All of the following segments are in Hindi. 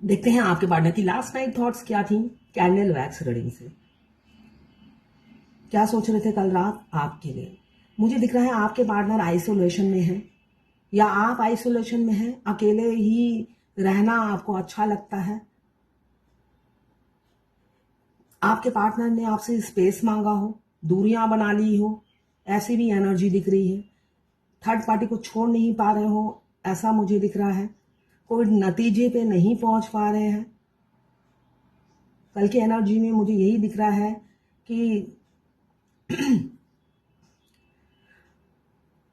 देखते हैं आपके पार्टनर की लास्ट नाइट थॉट्स क्या थी कैंडल वैक्स रीडिंग से। क्या सोच रहे थे कल रात आपके लिए। मुझे दिख रहा है आपके पार्टनर आइसोलेशन में है या आप आइसोलेशन में हैं, अकेले ही रहना आपको अच्छा लगता है। आपके पार्टनर ने आपसे स्पेस मांगा हो, दूरियां बना ली हो, ऐसी भी एनर्जी दिख रही है। थर्ड पार्टी को छोड़ नहीं पा रहे हो, ऐसा मुझे दिख रहा है। कोई नतीजे पे नहीं पहुंच पा रहे हैं। कल की एनर्जी में मुझे यही दिख रहा है कि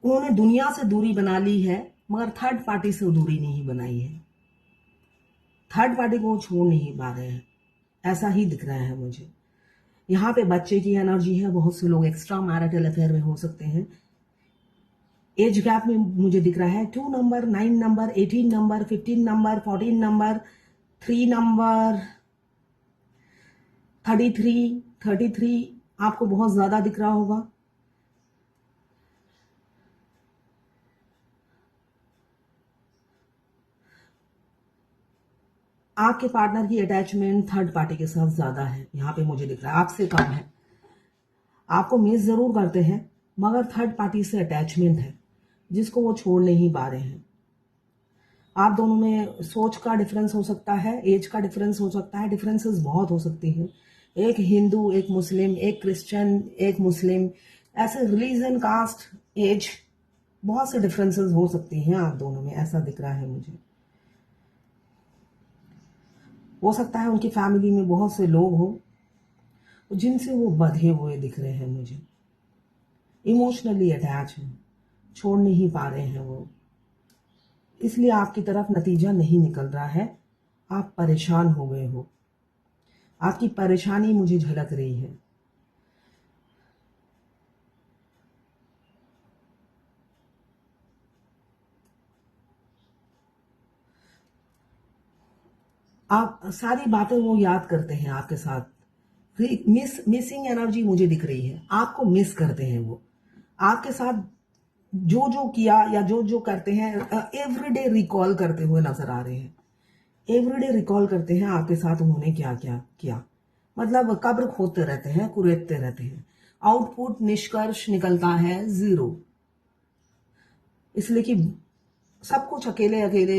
उन्होंने दुनिया से दूरी बना ली है, मगर थर्ड पार्टी से दूरी नहीं बनाई है। थर्ड पार्टी को छोड़ नहीं पा रहे हैं, ऐसा ही दिख रहा है मुझे। यहाँ पे बच्चे की एनर्जी है, बहुत से लोग एक्स्ट्रा मैरिटल अफेयर में हो सकते हैं। एज गैप में मुझे दिख रहा है 2 number, 9 number, 18 number, 15 number, 14 number, 3 number, 33 आपको बहुत ज्यादा दिख रहा होगा। आपके पार्टनर की अटैचमेंट थर्ड पार्टी के साथ ज्यादा है, यहाँ पे मुझे दिख रहा है आपसे कम है। आपको मिस जरूर करते हैं, मगर थर्ड पार्टी से अटैचमेंट है जिसको वो छोड़ नहीं पा रहे हैं। आप दोनों में सोच का डिफरेंस हो सकता है, एज का डिफरेंस हो सकता है, डिफरेंसेस बहुत हो सकती हैं। एक हिंदू, एक मुस्लिम, एक क्रिश्चियन, एक मुस्लिम, ऐसे रिलीजन, कास्ट, एज, बहुत से डिफरेंसेस हो सकती हैं आप दोनों में, ऐसा दिख रहा है मुझे। हो सकता है उनकी फैमिली में बहुत से लोग हो जिनसे वो बंधे हुए दिख रहे हैं मुझे, इमोशनली अटैच हैं, छोड़ नहीं पा रहे हैं वो, इसलिए आपकी तरफ नतीजा नहीं निकल रहा है। आप परेशान हो गए हो, आपकी परेशानी मुझे झलक रही है। आप सारी बातें वो याद करते हैं आपके साथ। मिसिंग एनर्जी मुझे दिख रही है, आपको मिस करते हैं वो। आपके साथ जो जो किया या जो जो करते हैं एवरीडे रिकॉल करते हुए नजर आ रहे हैं। एवरीडे रिकॉल करते हैं आपके साथ उन्होंने क्या क्या किया, मतलब कब्र खोदते रहते हैं, कुरेदते रहते हैं। आउटपुट निष्कर्ष निकलता है 0, इसलिए कि सब कुछ अकेले अकेले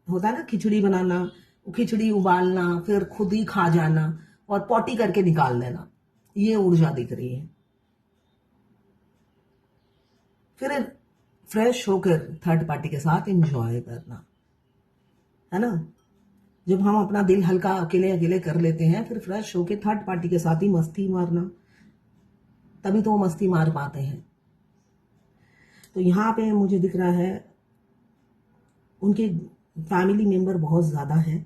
होता है ना। खिचड़ी बनाना, खिचड़ी उबालना, फिर खुद ही खा जाना और पॉटी करके निकाल देना, ये ऊर्जा दिख रही है। फिर फ्रेश होकर थर्ड पार्टी के साथ एंजॉय करना, है ना। जब हम अपना दिल हल्का अकेले अकेले कर लेते हैं, फिर फ्रेश होकर थर्ड पार्टी के साथ ही मस्ती मारना, तभी तो वो मस्ती मार पाते हैं। तो यहाँ पे मुझे दिख रहा है उनके फैमिली मेंबर बहुत ज़्यादा है,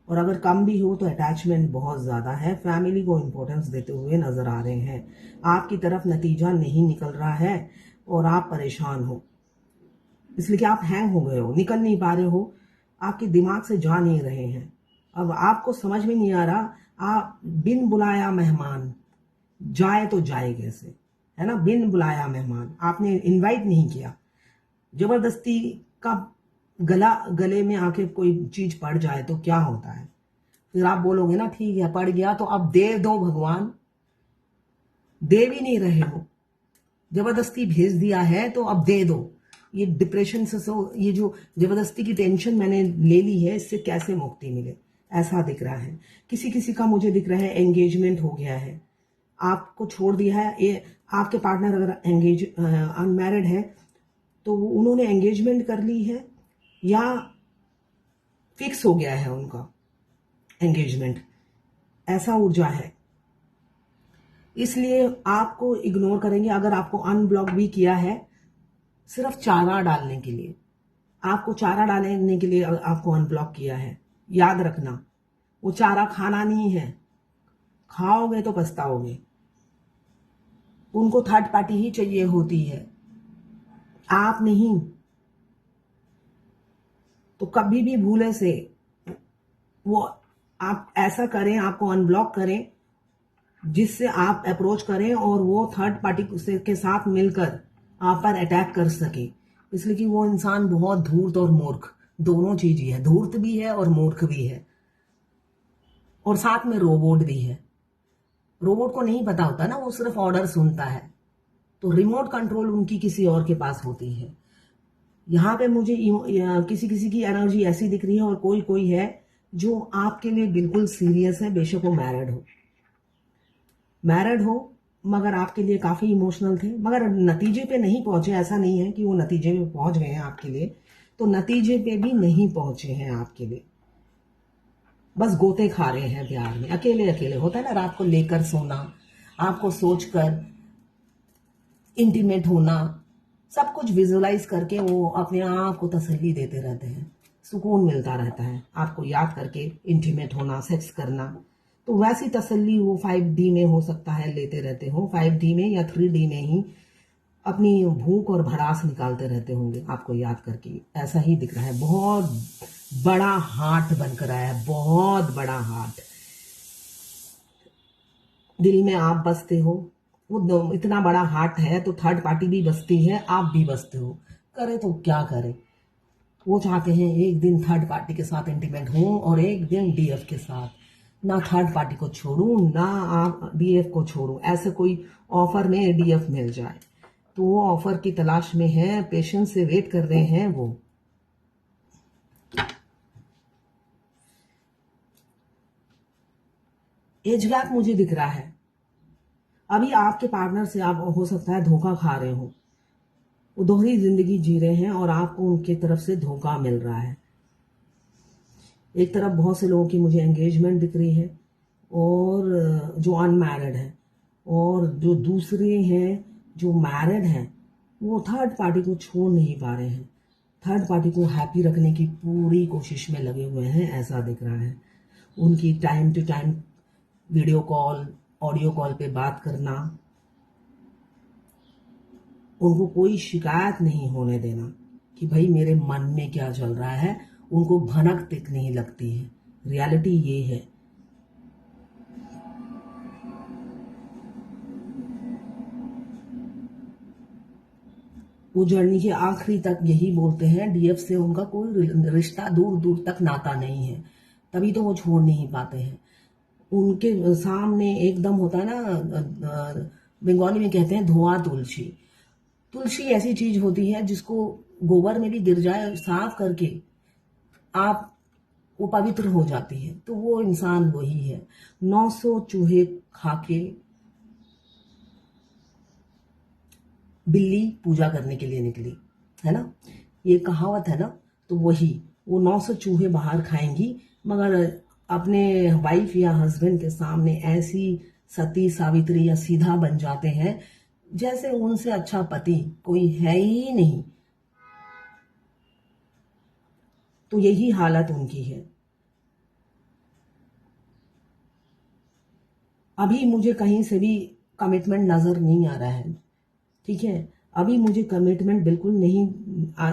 और अगर कम भी हो तो अटैचमेंट बहुत ज़्यादा है। फैमिली को इम्पोर्टेंस देते हुए नज़र आ रहे हैं। आपकी तरफ नतीजा नहीं निकल रहा है और आप परेशान हो, इसलिए कि आप हैंग हो गए हो, निकल नहीं पा रहे हो, आपके दिमाग से जा नहीं रहे हैं। अब आपको समझ में नहीं आ रहा, आप बिन बुलाया मेहमान जाए तो जाए कैसे, है ना। बिन बुलाया मेहमान, आपने इनवाइट नहीं किया, जबरदस्ती का गले में आके कोई चीज पड़ जाए तो क्या होता है। फिर आप बोलोगे ना ठीक है पड़ गया तो अब दे दो भगवान, दे भी नहीं रहे हो, जबरदस्ती भेज दिया है तो अब दे दो। ये डिप्रेशन से ये जो जबरदस्ती की टेंशन मैंने ले ली है, इससे कैसे मुक्ति मिले, ऐसा दिख रहा है। किसी किसी का मुझे दिख रहा है एंगेजमेंट हो गया है, आपको छोड़ दिया है। ये आपके पार्टनर अगर अनमैरिड है तो उन्होंने एंगेजमेंट कर ली है या फिक्स हो गया है उनका एंगेजमेंट, ऐसा ऊर्जा है। इसलिए आपको इग्नोर करेंगे। अगर आपको अनब्लॉक भी किया है सिर्फ चारा डालने के लिए, आपको चारा डालने के लिए आपको अनब्लॉक किया है, याद रखना। वो चारा खाना नहीं है, खाओगे तो पछताओगे। उनको थर्ड पार्टी ही चाहिए होती है, आप नहीं। तो कभी भी भूले से वो आप ऐसा करें, आपको अनब्लॉक करें जिससे आप अप्रोच करें और वो थर्ड पार्टी के साथ मिलकर आप पर अटैक कर सके, इसलिए कि वो इंसान बहुत धूर्त और मूर्ख दोनों चीज ही है, धूर्त भी है और मूर्ख भी है, और साथ में रोबोट भी है। रोबोट को नहीं पता होता ना, वो सिर्फ ऑर्डर सुनता है, तो रिमोट कंट्रोल उनकी किसी और के पास होती है। यहाँ पे मुझे किसी किसी की एनर्जी ऐसी दिख रही है, और कोई कोई है जो आपके लिए बिल्कुल सीरियस है, बेशक वो मैरिड हो, मगर आपके लिए काफी इमोशनल थे, मगर नतीजे पे नहीं पहुंचे। ऐसा नहीं है कि वो नतीजे पे पहुंच गए हैं आपके लिए, तो नतीजे पे भी नहीं पहुंचे हैं आपके लिए, बस गोते खा रहे हैं प्यार में, अकेले अकेले। होता है ना, रात को लेकर सोना, आपको सोचकर इंटीमेट होना, सब कुछ विजुअलाइज करके वो अपने आप को तसल्ली देते रहते हैं, सुकून मिलता रहता है आपको याद करके इंटीमेट होना, सेक्स करना। तो वैसी तसल्ली वो 5D में हो सकता है लेते रहते हो, 5D में या 3D में ही अपनी भूख और भड़ास निकालते रहते होंगे आपको याद करके। ऐसा ही दिख रहा है, बहुत बड़ा हार्ट बनकर आया है, बहुत बड़ा हार्ट। दिल में आप बसते हो, वो इतना बड़ा हार्ट है तो थर्ड पार्टी भी बसती है, आप भी बसते हो। करे तो क्या करे, वो चाहते हैं एक दिन थर्ड पार्टी के साथ इंटीमेट हो और एक दिन डीएफ के साथ। ना थर्ड पार्टी को छोड़ूं ना आप डीएफ को छोड़ूं, ऐसे कोई ऑफर में डीएफ मिल जाए तो वो ऑफर की तलाश में है, पेशेंस से वेट कर रहे हैं वो। एज गैप मुझे दिख रहा है, अभी आपके पार्टनर से आप हो सकता है धोखा खा रहे हो, वो दोहरी जिंदगी जी रहे हैं और आपको उनकी तरफ से धोखा मिल रहा है। एक तरफ बहुत से लोगों की मुझे एंगेजमेंट दिख रही है, और जो अनमैरिड है, और जो दूसरे हैं जो मैरिड हैं, वो थर्ड पार्टी को छोड़ नहीं पा रहे हैं, थर्ड पार्टी को हैप्पी रखने की पूरी कोशिश में लगे हुए हैं, ऐसा दिख रहा है। उनकी time to time video call, audio call पे बात करना, उनको कोई शिकायत नहीं होने देना कि भाई मेरे मन में क्या चल रहा है, उनको भनक तक नहीं लगती है। रियलिटी ये है। वो जर्नी के आखिरी तक यही बोलते हैं, डीएफ से उनका कोई रिश्ता, दूर दूर तक नाता नहीं है, तभी तो वो छोड़ नहीं पाते हैं। उनके सामने एकदम होता है ना, बंगाली में कहते हैं धुआं तुलसी। तुलसी ऐसी चीज होती है जिसको गोबर में भी गिर जाए साफ करके आप, वो पवित्र हो जाती है, तो वो इंसान वही है। 900 चूहे खाके बिल्ली पूजा करने के लिए निकली, है ना, ये कहावत है ना। तो वही, वो 900 चूहे बाहर खाएंगी, मगर अपने वाइफ या हस्बैंड के सामने ऐसी सती सावित्री या सीधा बन जाते हैं जैसे उनसे अच्छा पति कोई है ही नहीं। तो यही हालत उनकी है। अभी मुझे कहीं से भी कमिटमेंट नजर नहीं आ रहा है, ठीक है, अभी मुझे कमिटमेंट बिल्कुल नहीं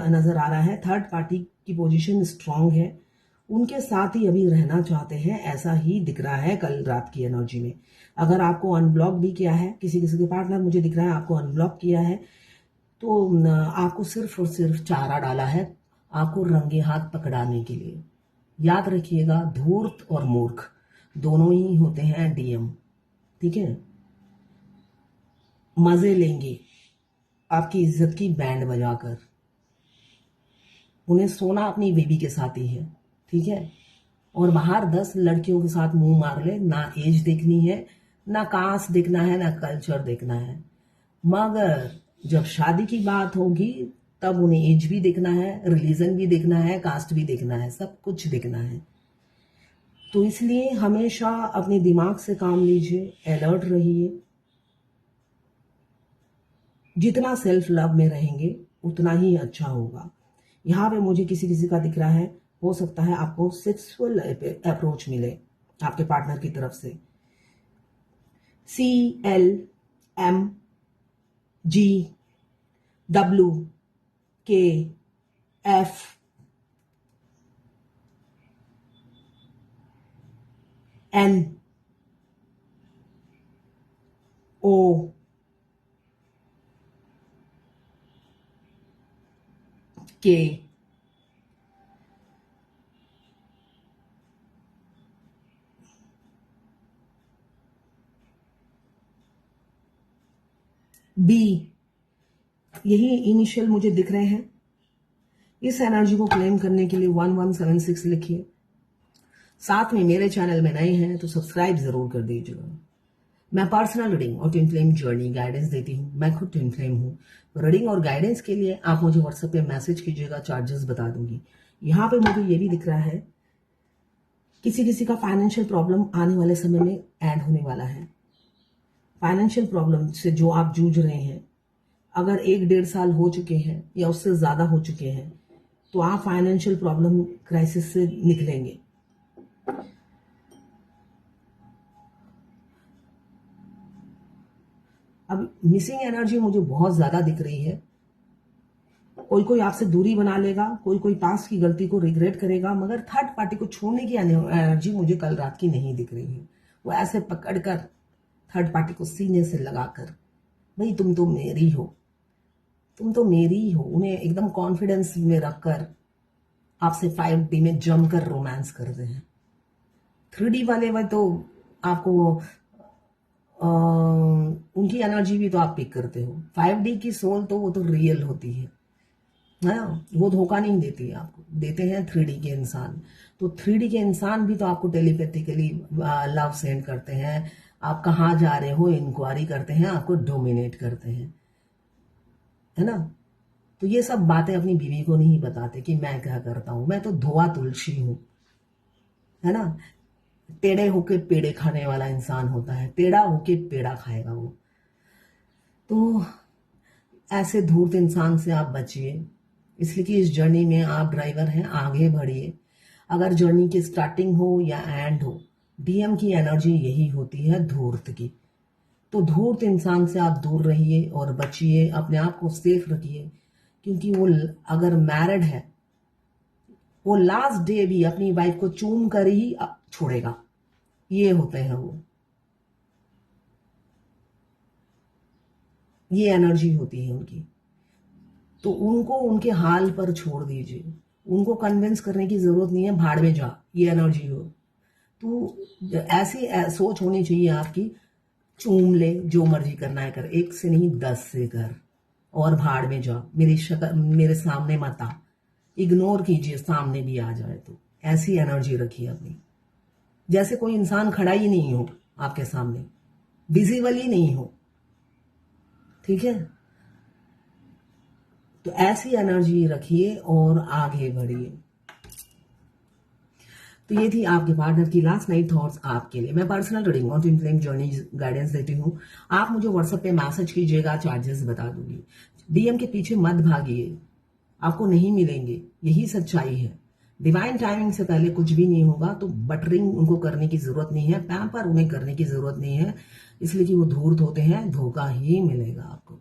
नजर आ रहा है। थर्ड पार्टी की पोजीशन स्ट्रांग है, उनके साथ ही अभी रहना चाहते हैं, ऐसा ही दिख रहा है कल रात की एनर्जी में। अगर आपको अनब्लॉक भी किया है, किसी किसी के पार्टनर मुझे दिख रहा है आपको अनब्लॉक किया है, तो आपको सिर्फ और सिर्फ चारा डाला है आपको रंगे हाथ पकड़ाने के लिए। याद रखिएगा, धूर्त और मूर्ख दोनों ही होते हैं डीएम, ठीक है। मजे लेंगे आपकी इज्जत की बैंड बजाकर, उन्हें सोना अपनी बेबी के साथ ही है, ठीक है। और बाहर 10 लड़कियों के साथ मुंह मार ले, ना एज देखनी है, ना कास्ट देखना है, ना कल्चर देखना है, मगर जब शादी की बात होगी तब उन्हें एज भी देखना है, रिलीजन भी देखना है, कास्ट भी देखना है, सब कुछ देखना है। तो इसलिए हमेशा अपने दिमाग से काम लीजिए, अलर्ट रहिए। जितना सेल्फ लव में रहेंगे उतना ही अच्छा होगा। यहाँ पे मुझे किसी किसी का दिख रहा है, हो सकता है आपको सेक्सुअल अप्रोच मिले आपके पार्टनर की तरफ से। CLWKFNO बी, यही इनिशियल मुझे दिख रहे हैं। इस एनर्जी को क्लेम करने के लिए 1176 लिखिए। साथ में मेरे चैनल में नए हैं तो सब्सक्राइब जरूर कर दीजिएगा। मैं पर्सनल रीडिंग और ट्विन फ्लेम जर्नी गाइडेंस देती हूँ। मैं खुद ट्विन फ्लेम हूँ। रीडिंग और गाइडेंस के लिए आप मुझे व्हाट्सएप पे मैसेज कीजिएगा, चार्जेस बता दूंगी। यहाँ पे मुझे ये भी दिख रहा है किसी किसी का फाइनेंशियल प्रॉब्लम आने वाले समय में ऐड होने वाला है। फाइनेंशियल प्रॉब्लम से जो आप जूझ रहे हैं, अगर 1-1.5 साल हो चुके हैं या उससे ज्यादा हो चुके हैं, तो आप फाइनेंशियल प्रॉब्लम क्राइसिस से निकलेंगे। अब मिसिंग एनर्जी मुझे बहुत ज्यादा दिख रही है। कोई कोई आपसे दूरी बना लेगा, कोई कोई पास्ट की गलती को रिग्रेट करेगा, मगर थर्ड पार्टी को छोड़ने की एनर्जी मुझे कल रात की नहीं दिख रही है। वो ऐसे पकड़कर थर्ड पार्टी को सीने से लगाकर, भाई तुम तो मेरी हो, तुम तो मेरी ही हो, उन्हें एकदम कॉन्फिडेंस में रखकर आपसे 5D में जमकर रोमांस करते हैं। 3D वाले वह तो आपको उनकी एनर्जी भी तो आप पिक करते हो। 5D की सोल तो वो तो रियल होती है ना, वो धोखा नहीं देती है आपको, देते हैं 3D के इंसान। तो 3D के इंसान भी तो आपको टेलीपैथिकली लव सेंड करते हैं, आप कहाँ जा रहे हो इंक्वायरी करते हैं, आपको डोमिनेट करते हैं, है ना। तो ये सब बातें अपनी बीवी को नहीं बताते कि मैं क्या करता हूं, मैं तो धोआ तुलसी हूं, है ना। टेढ़े होके पेड़े खाने वाला इंसान होता है, टेढ़ा होके पेड़ा खाएगा वो। तो ऐसे धूर्त इंसान से आप बचिए, इसलिए कि इस जर्नी में आप ड्राइवर हैं, आगे बढ़िए। अगर जर्नी की स्टार्टिंग हो या एंड हो, DM की एनर्जी यही होती है, धूर्त की। तो धूर्त इंसान से आप दूर रहिए और बचिए, अपने आप को सेफ रखिए, क्योंकि वो अगर मैरिड है, वो लास्ट डे भी अपनी वाइफ को चूम कर ही छोड़ेगा। ये होते हैं वो, ये एनर्जी होती है उनकी। तो उनको उनके हाल पर छोड़ दीजिए, उनको कन्विंस करने की जरूरत नहीं है, भाड़ में जा, ये एनर्जी हो। तो ऐसी सोच होनी चाहिए आपकी, चूम ले, जो मर्जी करना है कर, 1 से नहीं 10 से कर, और भाड़ में जा, मेरी शक्ल मेरे सामने मत आ, इग्नोर कीजिए, सामने भी आ जाए तो। ऐसी एनर्जी रखिए अपनी, जैसे कोई इंसान खड़ा ही नहीं हो आपके सामने, विजिबल ही नहीं हो, ठीक है। तो ऐसी एनर्जी रखिए और आगे बढ़िए। तो ये थी आपके पार्टनर की लास्ट नाइट थॉट्स आपके लिए। मैं पर्सनल रीडिंग और ट्विन फ्लेम जर्नी गाइडेंस देती हूँ। आप मुझे व्हाट्सएप पे मैसेज कीजिएगा, चार्जेस बता दूंगी। DM के पीछे मत भागिए, आपको नहीं मिलेंगे, यही सच्चाई है। डिवाइन टाइमिंग से पहले कुछ भी नहीं होगा, तो बटरिंग उनको करने की जरूरत नहीं है, पैम्पर उन्हें करने की जरूरत नहीं है, इसलिए कि वो धूर्त होते हैं, धोखा ही मिलेगा आपको।